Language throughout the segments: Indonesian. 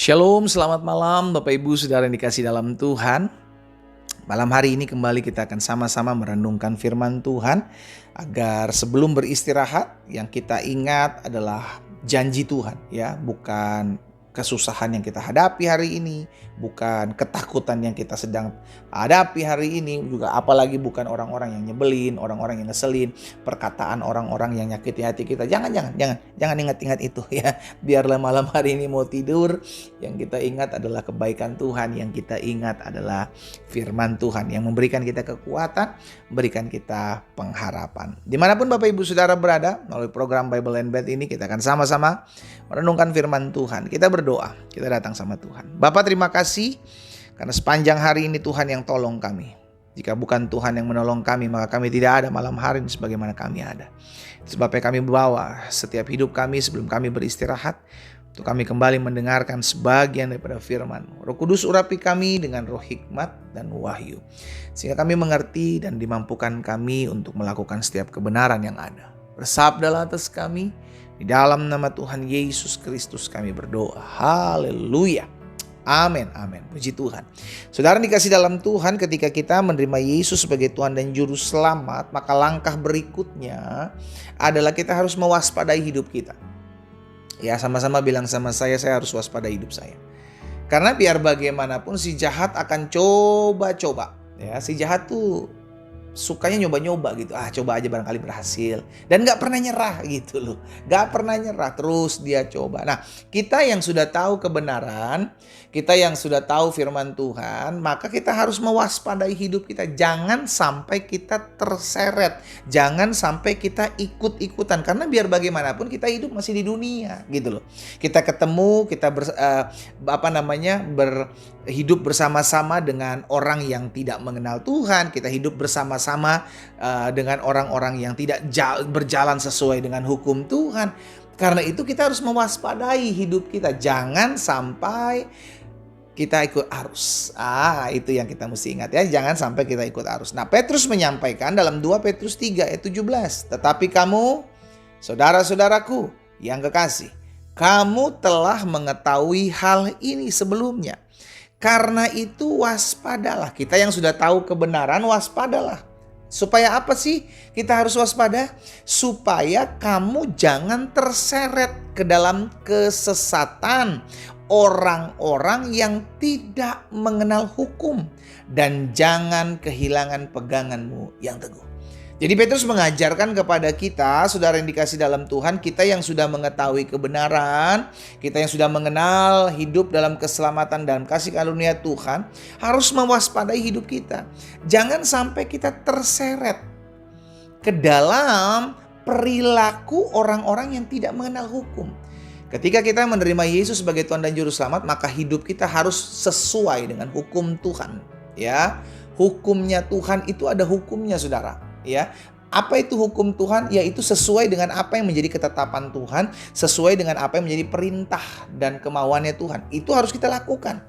Shalom, selamat malam Bapak Ibu Saudara yang dikasih dalam Tuhan. Malam hari ini kembali kita akan sama-sama merenungkan firman Tuhan, agar sebelum beristirahat yang kita ingat adalah janji Tuhan, ya, bukan kesusahan yang kita hadapi hari ini, bukan ketakutan yang kita sedang hadapi hari ini, juga apalagi bukan orang-orang yang nyebelin, orang-orang yang ngeselin, perkataan orang-orang yang nyakiti hati kita. Jangan ingat-ingat itu, ya. Biarlah malam hari ini mau tidur, yang kita ingat adalah kebaikan Tuhan, yang kita ingat adalah firman Tuhan yang memberikan kita kekuatan, memberikan kita pengharapan. Dimanapun Bapak Ibu Saudara berada, melalui program Bible and Bed ini kita akan sama-sama merenungkan firman Tuhan. Kita berdoa, kita datang sama Tuhan. Bapak, terima kasih karena sepanjang hari ini Tuhan yang tolong kami. Jika bukan Tuhan yang menolong kami, maka kami tidak ada malam hari ini sebagaimana kami ada. Sebabnya kami bawa setiap hidup kami sebelum kami beristirahat, untuk kami kembali mendengarkan sebagian daripada firman. Roh Kudus urapi kami dengan roh hikmat dan wahyu, sehingga kami mengerti dan dimampukan kami untuk melakukan setiap kebenaran yang ada. Bersabdalah atas kami, di dalam nama Tuhan Yesus Kristus kami berdoa. Haleluya. Amin, amin. Puji Tuhan. Saudara dikasih dalam Tuhan, ketika kita menerima Yesus sebagai Tuhan dan Juru Selamat, maka langkah berikutnya adalah kita harus mewaspadai hidup kita. Ya, sama-sama bilang sama saya harus waspada hidup saya. Karena biar bagaimanapun si jahat akan coba-coba. Ya, si jahat tuh sukanya nyoba-nyoba gitu. Coba aja barangkali berhasil. Dan gak pernah nyerah gitu loh. Gak pernah nyerah, terus dia coba. Nah, kita yang sudah tahu kebenaran, kita yang sudah tahu firman Tuhan, maka kita harus mewaspadai hidup kita. Jangan sampai kita terseret. Jangan sampai kita ikut-ikutan. Karena biar bagaimanapun kita hidup masih di dunia gitu loh. Kita ketemu, kita hidup bersama-sama dengan orang yang tidak mengenal Tuhan. Kita hidup bersama-sama dengan orang-orang yang tidak berjalan sesuai dengan hukum Tuhan. Karena itu kita harus mewaspadai hidup kita. Jangan sampai kita ikut arus. Itu yang kita mesti ingat, ya. Jangan sampai kita ikut arus. Nah, Petrus menyampaikan dalam 2 Petrus 3 ayat 17. Tetapi kamu, saudara-saudaraku yang kekasih, kamu telah mengetahui hal ini sebelumnya. Karena itu waspadalah. Kita yang sudah tahu kebenaran, waspadalah. Supaya apa sih kita harus waspada? Supaya kamu jangan terseret ke dalam kesesatan orang-orang yang tidak mengenal hukum, dan jangan kehilangan peganganmu yang teguh. Jadi Petrus mengajarkan kepada kita, saudara yang dikasih dalam Tuhan, kita yang sudah mengetahui kebenaran, kita yang sudah mengenal hidup dalam keselamatan dan kasih karunia Tuhan, harus mewaspadai hidup kita. Jangan sampai kita terseret ke dalam perilaku orang-orang yang tidak mengenal hukum. Ketika kita menerima Yesus sebagai Tuhan dan Juru Selamat, maka hidup kita harus sesuai dengan hukum Tuhan. Ya, hukumnya Tuhan itu ada hukumnya, saudara. Ya, apa itu hukum Tuhan? Yaitu sesuai dengan apa yang menjadi ketetapan Tuhan, sesuai dengan apa yang menjadi perintah dan kemauannya Tuhan. Itu harus kita lakukan.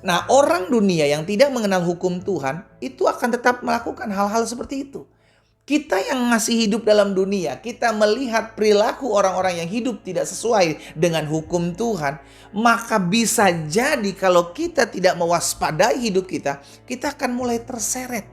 Nah, orang dunia yang tidak mengenal hukum Tuhan itu akan tetap melakukan hal-hal seperti itu. Kita yang masih hidup dalam dunia, kita melihat perilaku orang-orang yang hidup tidak sesuai dengan hukum Tuhan, maka bisa jadi kalau kita tidak mewaspadai hidup kita, kita akan mulai terseret.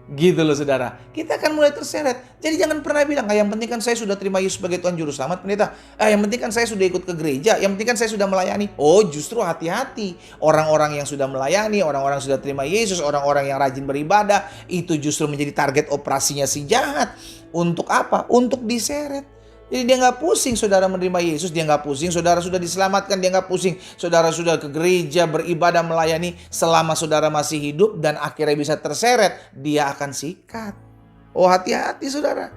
Gitu loh, saudara. Kita akan mulai terseret. Jadi jangan pernah bilang, yang penting kan saya sudah terima Yesus sebagai Tuhan Juru Selamat, pendeta. Yang penting kan saya sudah ikut ke gereja. Yang penting kan saya sudah melayani. Oh, justru hati-hati. Orang-orang yang sudah melayani, orang-orang yang sudah terima Yesus, orang-orang yang rajin beribadah, itu justru menjadi target operasinya si jahat. Untuk apa? Untuk diseret. Jadi dia gak pusing saudara menerima Yesus, dia gak pusing saudara sudah diselamatkan, dia gak pusing saudara sudah ke gereja, beribadah, melayani. Selama saudara masih hidup dan akhirnya bisa terseret, dia akan sikat. Oh, hati-hati saudara.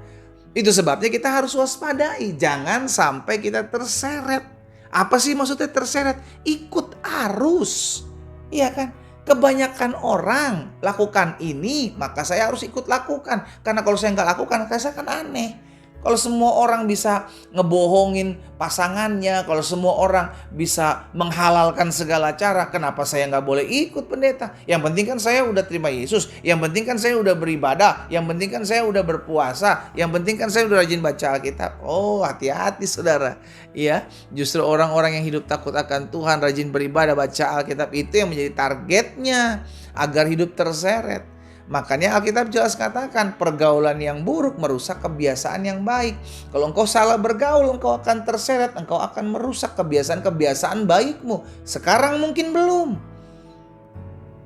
Itu sebabnya kita harus waspadai, jangan sampai kita terseret. Apa sih maksudnya terseret? Ikut arus, iya kan? Kebanyakan orang lakukan ini, maka saya harus ikut lakukan. Karena kalau saya gak lakukan, saya akan aneh. Kalau semua orang bisa ngebohongin pasangannya, kalau semua orang bisa menghalalkan segala cara, kenapa saya nggak boleh ikut pendeta? Yang penting kan saya udah terima Yesus, yang penting kan saya udah beribadah, yang penting kan saya udah berpuasa, yang penting kan saya udah rajin baca Alkitab. Oh, hati-hati saudara. Ya, justru orang-orang yang hidup takut akan Tuhan, rajin beribadah, baca Alkitab, itu yang menjadi targetnya agar hidup terseret. Makanya Alkitab jelas katakan pergaulan yang buruk merusak kebiasaan yang baik. Kalau engkau salah bergaul, engkau akan terseret, engkau akan merusak kebiasaan-kebiasaan baikmu. Sekarang mungkin belum.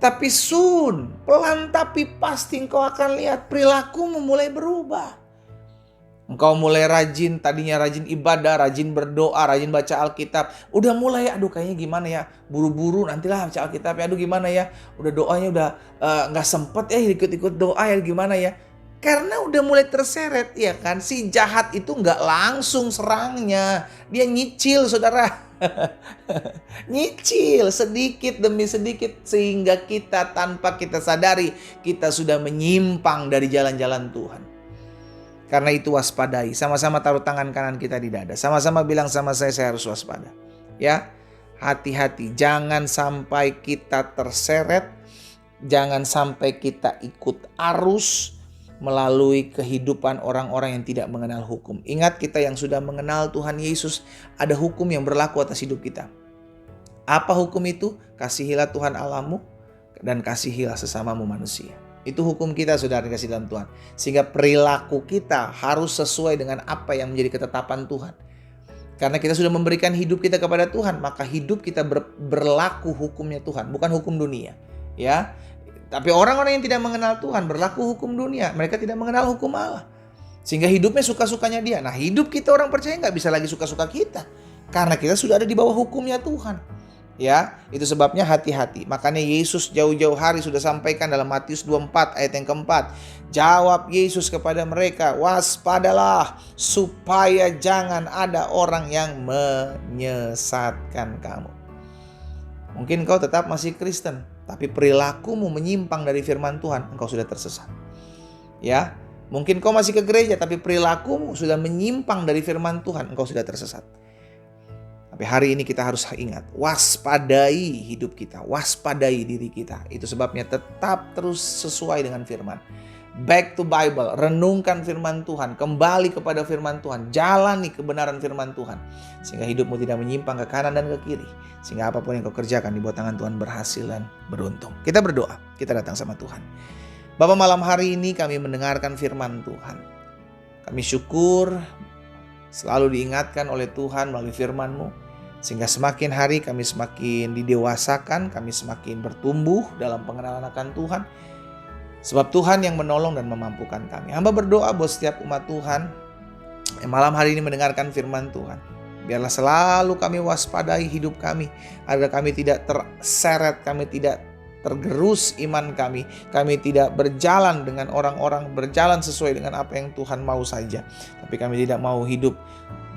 Tapi soon, pelan tapi pasti engkau akan lihat perilakumu mulai berubah. Engkau mulai rajin, tadinya rajin ibadah, rajin berdoa, rajin baca Alkitab. Udah mulai, aduh kayaknya gimana ya, buru-buru nantilah baca Alkitab ya, aduh gimana ya, udah doanya udah gak sempet ya ikut-ikut doa ya gimana ya. Karena udah mulai terseret ya kan, si jahat itu gak langsung serangnya, dia nyicil saudara. Nyicil sedikit demi sedikit sehingga kita tanpa kita sadari, kita sudah menyimpang dari jalan-jalan Tuhan. Karena itu waspadai, sama-sama taruh tangan kanan kita di dada. Sama-sama bilang sama saya harus waspada. Ya, hati-hati, jangan sampai kita terseret, jangan sampai kita ikut arus melalui kehidupan orang-orang yang tidak mengenal hukum. Ingat, kita yang sudah mengenal Tuhan Yesus, ada hukum yang berlaku atas hidup kita. Apa hukum itu? Kasihilah Tuhan Allahmu dan kasihilah sesamamu manusia. Itu hukum kita saudara kasih dalam Tuhan. Sehingga perilaku kita harus sesuai dengan apa yang menjadi ketetapan Tuhan. Karena kita sudah memberikan hidup kita kepada Tuhan, maka hidup kita berlaku hukumnya Tuhan, bukan hukum dunia. Ya, tapi orang-orang yang tidak mengenal Tuhan berlaku hukum dunia. Mereka tidak mengenal hukum Allah. Sehingga hidupnya suka-sukanya dia. Nah, hidup kita orang percaya nggak bisa lagi suka-suka kita. Karena kita sudah ada di bawah hukumnya Tuhan. Ya, itu sebabnya hati-hati. Makanya Yesus jauh-jauh hari sudah sampaikan dalam Matius 24 ayat yang keempat. Jawab Yesus kepada mereka, waspadalah supaya jangan ada orang yang menyesatkan kamu. Mungkin kau tetap masih Kristen, tapi perilakumu menyimpang dari firman Tuhan, engkau sudah tersesat. Ya, mungkin kau masih ke gereja, tapi perilakumu sudah menyimpang dari firman Tuhan, engkau sudah tersesat. Tapi hari ini kita harus ingat, waspadai hidup kita, waspadai diri kita. Itu sebabnya tetap terus sesuai dengan firman. Back to Bible, renungkan firman Tuhan, kembali kepada firman Tuhan, jalani kebenaran firman Tuhan. Sehingga hidupmu tidak menyimpang ke kanan dan ke kiri. Sehingga apapun yang kau kerjakan di bawah tangan Tuhan berhasil dan beruntung. Kita berdoa, kita datang sama Tuhan. Bapa, malam hari ini kami mendengarkan firman Tuhan. Kami syukur selalu diingatkan oleh Tuhan melalui firman-Mu. Sehingga semakin hari kami semakin didewasakan, kami semakin bertumbuh dalam pengenalan akan Tuhan. Sebab Tuhan yang menolong dan memampukan kami. Hamba berdoa buat setiap umat Tuhan yang malam hari ini mendengarkan firman Tuhan. Biarlah selalu kami waspadai hidup kami, agar kami tidak terseret, kami tidak tergerus iman kami. Kami tidak berjalan dengan orang-orang, berjalan sesuai dengan apa yang Tuhan mau saja. Tapi kami tidak mau hidup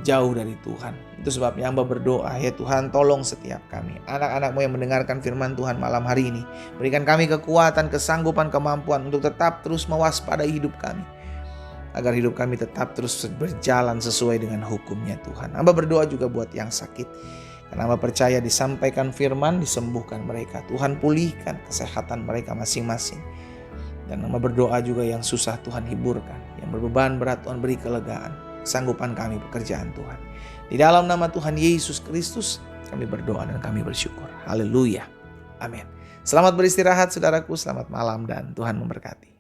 jauh dari Tuhan. Itu sebabnya hamba berdoa, ya Tuhan tolong setiap kami, anak-anak-Mu yang mendengarkan firman Tuhan malam hari ini. Berikan kami kekuatan, kesanggupan, kemampuan untuk tetap terus mewaspadai hidup kami. Agar hidup kami tetap terus berjalan sesuai dengan hukum-Nya Tuhan. Hamba berdoa juga buat yang sakit. Karena hamba percaya disampaikan firman, disembuhkan mereka. Tuhan pulihkan kesehatan mereka masing-masing. Dan hamba berdoa juga yang susah Tuhan hiburkan. Yang berbeban berat Tuhan beri kelegaan. Kesanggupan kami pekerjaan Tuhan. Di dalam nama Tuhan Yesus Kristus kami berdoa dan kami bersyukur. Haleluya. Amin. Selamat beristirahat saudaraku. Selamat malam dan Tuhan memberkati.